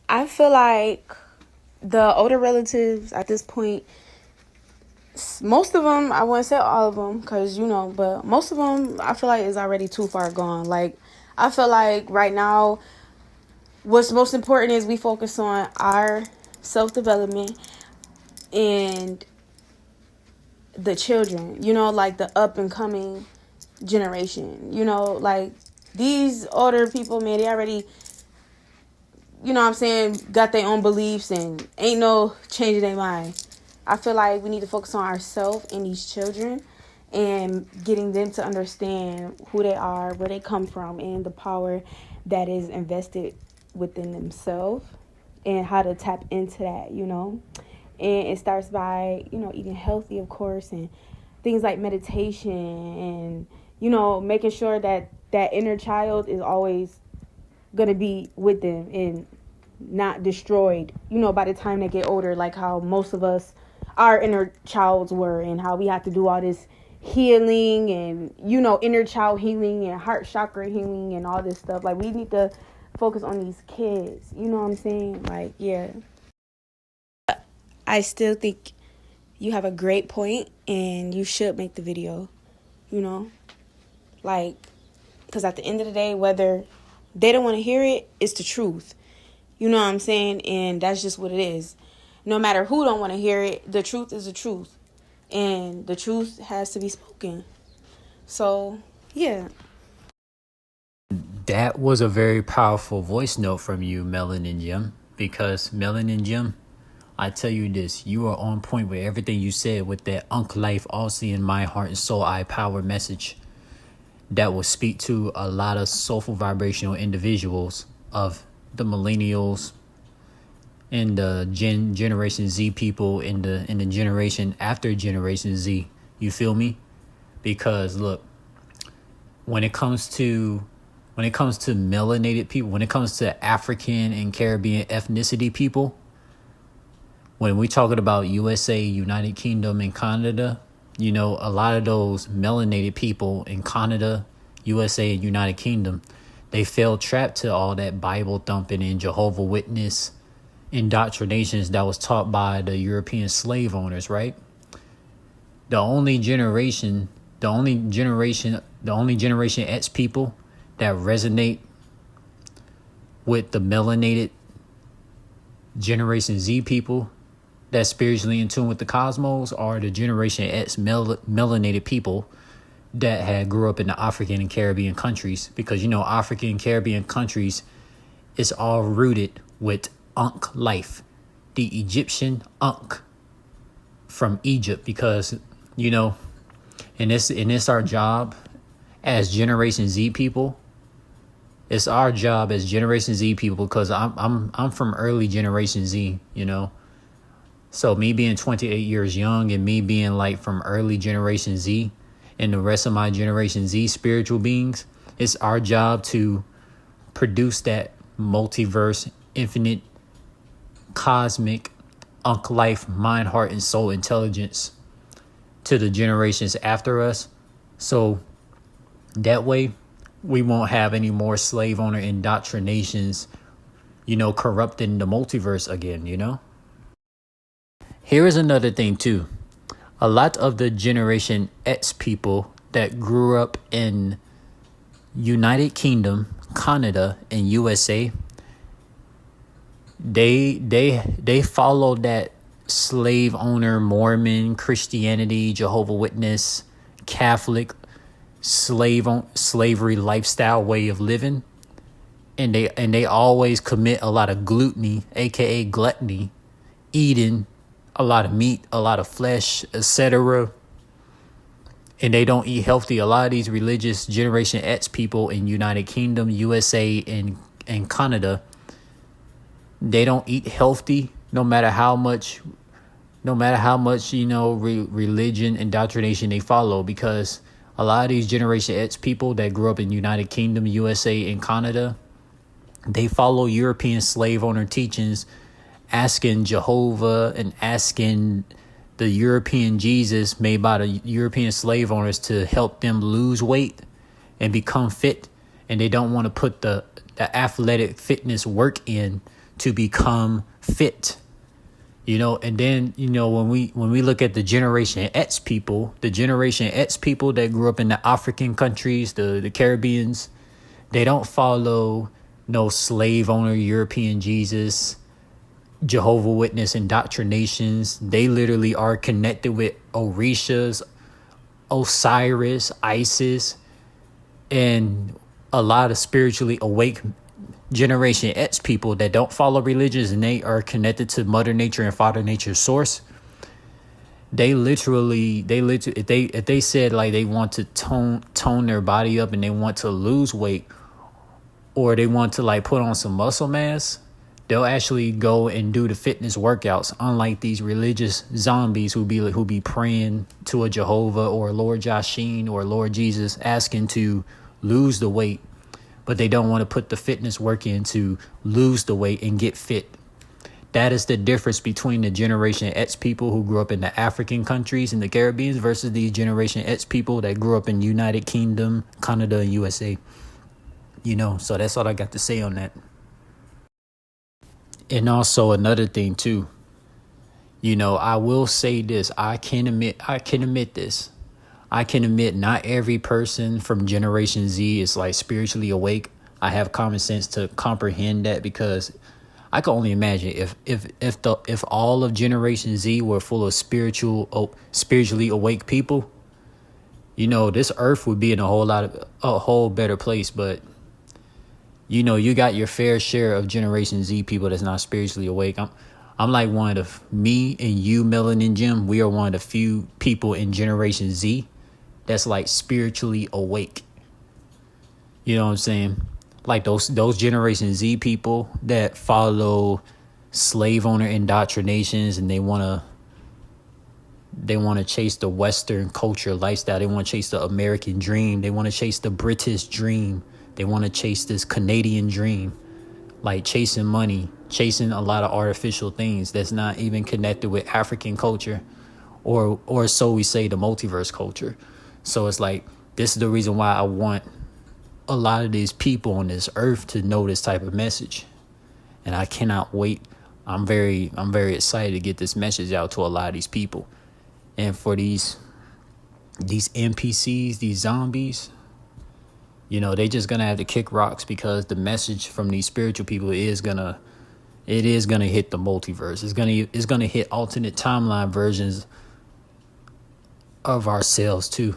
I feel like the older relatives at this point, most of them, I wouldn't say all of them, because, but most of them, I feel like is already too far gone. Like, I feel like right now, what's most important is we focus on our self-development and the children, like the up and coming generation, like these older people, man, they already, what I'm saying, got their own beliefs and ain't no changing their mind. I feel like we need to focus on ourselves and these children and getting them to understand who they are, where they come from, and the power that is invested within themselves and how to tap into that, And it starts by, eating healthy, of course, and things like meditation and, making sure that that inner child is always going to be with them and not destroyed, by the time they get older, like how most of us, our inner childs were, and how we have to do all this healing and, inner child healing and heart chakra healing and all this stuff. Like, we need to focus on these kids, you know what I'm saying? Like, yeah. I still think you have a great point and you should make the video, like, because at the end of the day, whether they don't want to hear it, it's the truth. You know what I'm saying? And that's just what it is. No matter who don't want to hear it, the truth is the truth. And the truth has to be spoken. So, yeah. That was a very powerful voice note from you, Melanin Jim. Because Melanin Jim, I tell you this, you are on point with everything you said with that Unk Life, all seeing my heart and soul, I power message that will speak to a lot of soulful vibrational individuals of the millennials and the Generation Z people in the generation after Generation Z. You feel me? Because look, when it comes to melanated people, when it comes to African and Caribbean ethnicity people, when we talking about USA, United Kingdom, and Canada, a lot of those melanated people in Canada, USA, and United Kingdom, they fell trapped to all that Bible thumping and Jehovah Witness indoctrinations that was taught by the European slave owners, right? The only generation X people that resonate with the melanated Generation Z people that's spiritually in tune with the cosmos are the Generation X melanated people that had grew up in the African and Caribbean countries. Because, African and Caribbean countries is all rooted with Ankh life, the Egyptian Ankh from Egypt. Because, and it's our job as Generation Z people. It's our job as Generation Z people, because I'm from early Generation Z, So me being 28 years young and me being like from early Generation Z and the rest of my Generation Z spiritual beings, it's our job to produce that multiverse, infinite, cosmic, Unk life, mind, heart, and soul intelligence to the generations after us. So that way we won't have any more slave owner indoctrinations, corrupting the multiverse again, Here is another thing too. A lot of the Generation X people that grew up in United Kingdom, Canada, and USA, they follow that slave owner, Mormon, Christianity, Jehovah Witness, Catholic, slavery lifestyle way of living, and they always commit a lot of gluttony, aka gluttony, eating a lot of meat, a lot of flesh, etc. And they don't eat healthy. A lot of these religious Generation X people in United Kingdom, USA, and Canada, they don't eat healthy, no matter how much religion indoctrination they follow. Because a lot of these Generation X people that grew up in United Kingdom, USA, and Canada, they follow European slave owner teachings, asking Jehovah and asking the European Jesus made by the European slave owners to help them lose weight and become fit. And they don't want to put the athletic fitness work in to become fit. And then, when we look at the Generation X people, that grew up in the African countries, the Caribbeans, they don't follow no slave owner European Jesus, Jehovah Witness indoctrinations. They literally are connected with Orishas, Osiris, Isis, and a lot of spiritually awake Generation X people that don't follow religions, and they are connected to Mother Nature and Father Nature's source. They literally, if they said like they want to tone their body up and they want to lose weight, or they want to like put on some muscle mass, they'll actually go and do the fitness workouts. Unlike these religious zombies who be praying to a Jehovah or Lord Jasheen or Lord Jesus, asking to lose the weight, but they don't want to put the fitness work in to lose the weight and get fit. That is the difference between the Generation X people who grew up in the African countries and the Caribbean versus the Generation X people that grew up in United Kingdom, Canada, and USA. So that's all I got to say on that. And also another thing too, I will say this. I can admit this. I can admit not every person from Generation Z is like spiritually awake. I have common sense to comprehend that, because I can only imagine if all of Generation Z were full of spiritually awake people, this earth would be in a whole better place. But you got your fair share of Generation Z people that's not spiritually awake. I'm like me and you, Melanin Jim, we are one of the few people in Generation Z that's like spiritually awake. You know what I'm saying? Like those Generation Z people that follow slave owner indoctrinations, and they want to chase the Western culture lifestyle. They want to chase the American dream. They want to chase the British dream. They want to chase this Canadian dream, like chasing money, chasing a lot of artificial things that's not even connected with African culture, or so we say, the multiverse culture. So it's like, this is the reason why I want a lot of these people on this earth to know this type of message. And I cannot wait. I'm very excited to get this message out to a lot of these people. And for these NPCs, these zombies, they just gonna have to kick rocks, because the message from these spiritual people is gonna hit the multiverse. It's gonna hit alternate timeline versions of ourselves too.